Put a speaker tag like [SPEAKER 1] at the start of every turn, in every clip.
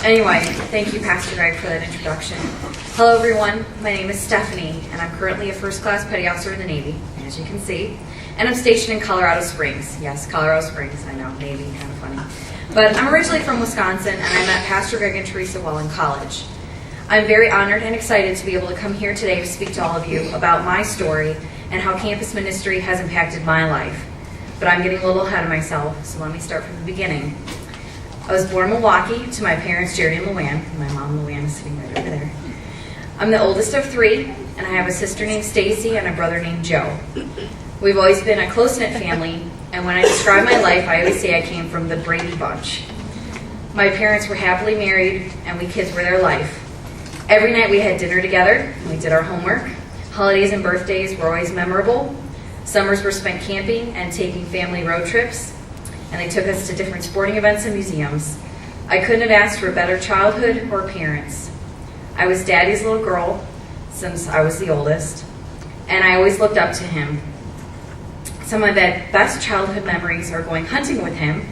[SPEAKER 1] Anyway, thank you, Pastor Greg, for that introduction. Hello, everyone. My name is Stephanie, and I'm currently a first-class petty officer in the Navy, as you can see. And I'm stationed in Colorado Springs. Yes, Colorado Springs. I know, Navy, kind of funny. But I'm originally from Wisconsin, and I met Pastor Greg and Teresa while in college. I'm very honored and excited to be able to come here today to speak to all of you about my story and how campus ministry has impacted my life. But I'm getting a little ahead of myself, so let me start from the beginning. I was born in Milwaukee to my parents, Jerry and Luann. My mom, Luann, is sitting right over there. I'm the oldest of three, and I have a sister named Stacy and a brother named Joe. We've always been a close-knit family, and when I describe my life, I always say I came from the Brady Bunch. My parents were happily married, and we kids were their life. Every night we had dinner together, and we did our homework. Holidays and birthdays were always memorable. Summers were spent camping and taking family road trips, and they took us to different sporting events and museums. I couldn't have asked for a better childhood or parents. I was Daddy's little girl since I was the oldest, and I always looked up to him. Some of my best childhood memories are going hunting with him,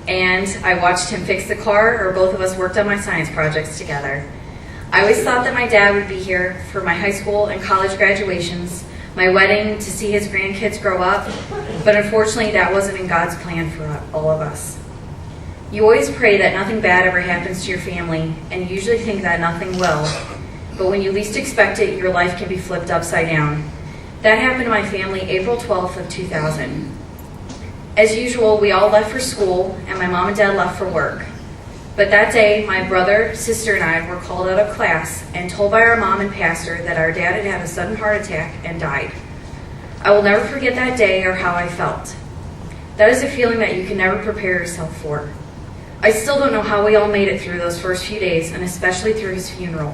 [SPEAKER 1] and I watched him fix the car, or both of us worked on my science projects together. I always thought that my dad would be here for my high school and college graduations, my wedding, to see his grandkids grow up, but unfortunately that wasn't in God's plan for all of us. You always pray that nothing bad ever happens to your family, and you usually think that nothing will, but when you least expect it, your life can be flipped upside down. That happened to my family April 12th of 2000. As usual, we all left for school, and my mom and dad left for work. But that day, my brother, sister, and I were called out of class and told by our mom and pastor that our dad had had a sudden heart attack and died. I will never forget that day or how I felt. That is a feeling that you can never prepare yourself for. I still don't know how we all made it through those first few days, and especially through his funeral.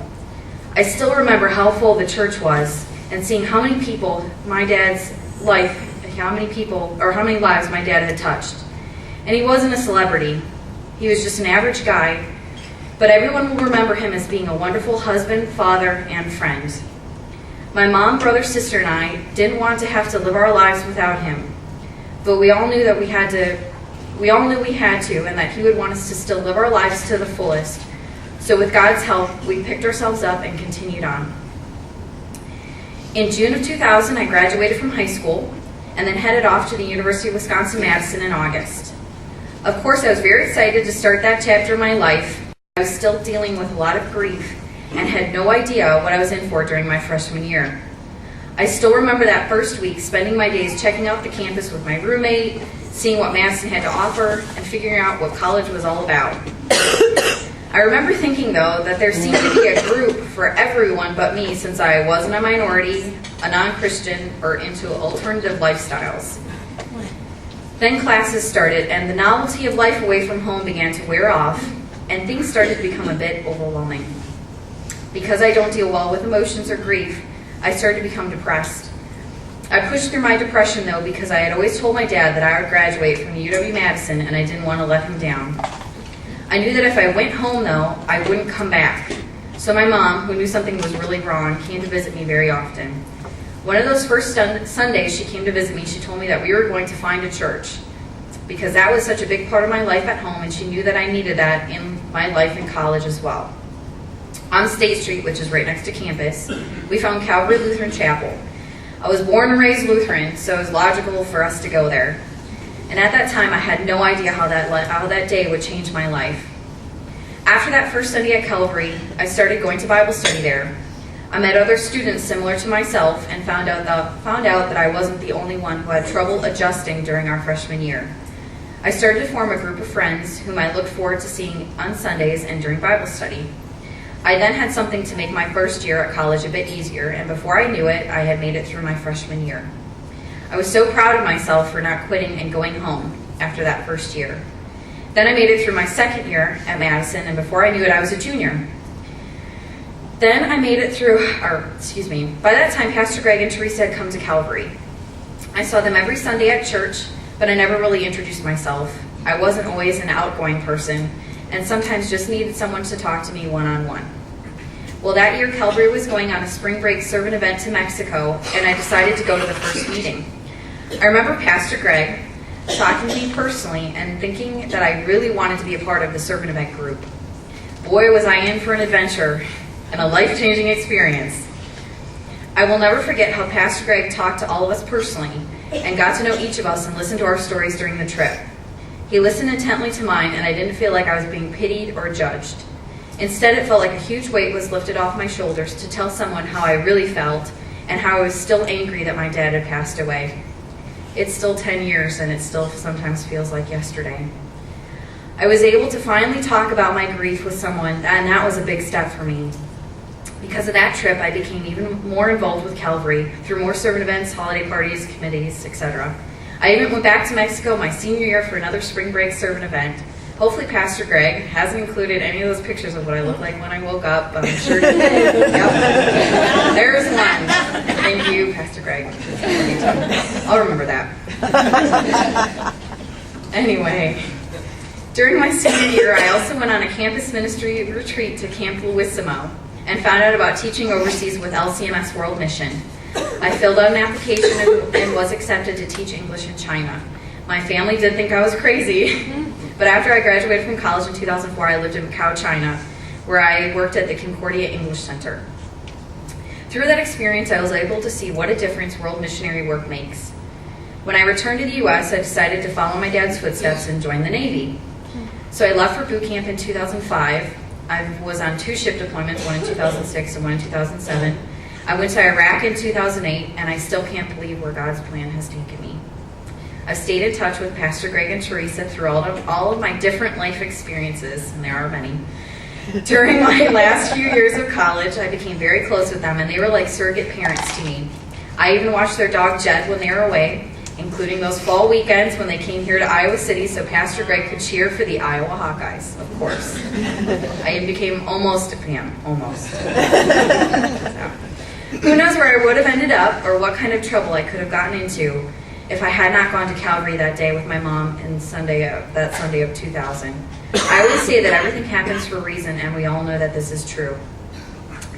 [SPEAKER 1] I still remember how full the church was and seeing how many people my dad's life, how many lives my dad had touched. And he wasn't a celebrity. He was just an average guy, but everyone will remember him as being a wonderful husband, father, and friend. My mom, brother, sister, and I didn't want to have to live our lives without him, but we all knew that we had to, and that he would want us to still live our lives to the fullest. So with God's help, we picked ourselves up and continued on. In June of 2000, I graduated from high school and then headed off to the University of Wisconsin-Madison in August. Of course, I was very excited to start that chapter of my life. I was still dealing with a lot of grief and had no idea what I was in for during my freshman year. I still remember that first week, spending my days checking out the campus with my roommate, seeing what Madison had to offer, and figuring out what college was all about. I remember thinking, though, that there seemed to be a group for everyone but me, since I wasn't a minority, a non-Christian, or into alternative lifestyles. Then classes started, and the novelty of life away from home began to wear off, and things started to become a bit overwhelming. Because I don't deal well with emotions or grief, I started to become depressed. I pushed through my depression, though, because I had always told my dad that I would graduate from UW-Madison, and I didn't want to let him down. I knew that if I went home, though, I wouldn't come back. So my mom, who knew something was really wrong, came to visit me very often. One of those first Sundays she came to visit me, she told me that we were going to find a church, because that was such a big part of my life at home, and she knew that I needed that in my life in college as well. On State Street, which is right next to campus, we found Calvary Lutheran Chapel. I was born and raised Lutheran, so it was logical for us to go there. And at that time, I had no idea how that day would change my life. After that first Sunday at Calvary, I started going to Bible study there. I met other students similar to myself and found out that I wasn't the only one who had trouble adjusting during our freshman year. I started to form a group of friends whom I looked forward to seeing on Sundays and during Bible study. I then had something to make my first year at college a bit easier, and before I knew it, I had made it through my freshman year. I was so proud of myself for not quitting and going home after that first year. Then I made it through my second year at Madison, and before I knew it, I was a junior. Then I made it through, by that time, Pastor Greg and Teresa had come to Calvary. I saw them every Sunday at church, but I never really introduced myself. I wasn't always an outgoing person, and sometimes just needed someone to talk to me one-on-one. Well, that year, Calvary was going on a spring break servant event to Mexico, and I decided to go to the first meeting. I remember Pastor Greg talking to me personally and thinking that I really wanted to be a part of the servant event group. Boy, was I in for an adventure and a life-changing experience. I will never forget how Pastor Greg talked to all of us personally and got to know each of us and listened to our stories during the trip. He listened intently to mine, and I didn't feel like I was being pitied or judged. Instead, it felt like a huge weight was lifted off my shoulders to tell someone how I really felt and how I was still angry that my dad had passed away. It's still 10 years, and it still sometimes feels like yesterday. I was able to finally talk about my grief with someone, and that was a big step for me. Because of that trip, I became even more involved with Calvary through more servant events, holiday parties, committees, etc. I even went back to Mexico my senior year for another spring break servant event. Hopefully Pastor Greg hasn't included any of those pictures of what I looked like when I woke up, but I'm sure he did. Yep. There's one. Thank you, Pastor Greg. I'll remember that. Anyway, during my senior year, I also went on a campus ministry retreat to Camp Lewisimo and found out about teaching overseas with LCMS World Mission. I filled out an application and was accepted to teach English in China. My family did think I was crazy, but after I graduated from college in 2004, I lived in Macau, China, where I worked at the Concordia English Center. Through that experience, I was able to see what a difference world missionary work makes. When I returned to the U.S., I decided to follow my dad's footsteps and join the Navy. So I left for boot camp in 2005. I was on 2 ship deployments, one in 2006 and one in 2007. I went to Iraq in 2008, and I still can't believe where God's plan has taken me. I've stayed in touch with Pastor Greg and Teresa through all of my different life experiences, and there are many. During my last few years of college, I became very close with them, and they were like surrogate parents to me. I even watched their dog Jed when they were away, including those fall weekends when they came here to Iowa City so Pastor Greg could cheer for the Iowa Hawkeyes, of course. I became almost a fan, almost. So. Who knows where I would have ended up or what kind of trouble I could have gotten into if I had not gone to Calvary that day with my mom and that Sunday of 2000. I always say that everything happens for a reason, and we all know that this is true.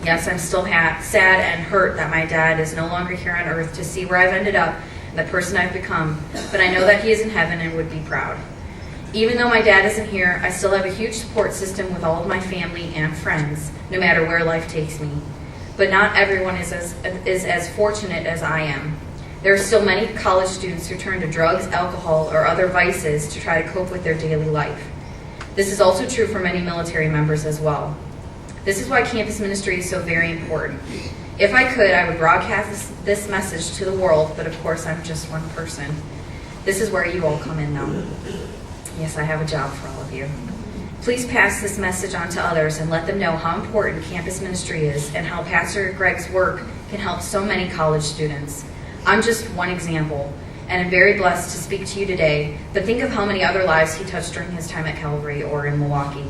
[SPEAKER 1] Yes, I'm still sad and hurt that my dad is no longer here on earth to see where I've ended up and the person I've become, but I know that he is in heaven and would be proud. Even though my dad isn't here, I still have a huge support system with all of my family and friends, no matter where life takes me. But not everyone is as fortunate as I am. There are still many college students who turn to drugs, alcohol, or other vices to try to cope with their daily life. This is also true for many military members as well. This is why campus ministry is so very important. If I could, I would broadcast this message to the world, but of course I'm just one person. This is where you all come in though. Yes, I have a job for all of you. Please pass this message on to others and let them know how important campus ministry is and how Pastor Greg's work can help so many college students. I'm just one example, and I'm very blessed to speak to you today, but think of how many other lives he touched during his time at Calvary or in Milwaukee.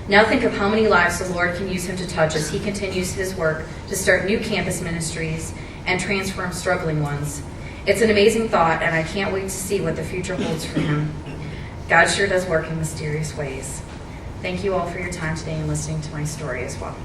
[SPEAKER 1] Now think of how many lives the Lord can use him to touch as he continues his work to start new campus ministries and transform struggling ones. It's an amazing thought, and I can't wait to see what the future holds for him. God sure does work in mysterious ways. Thank you all for your time today and listening to my story as well.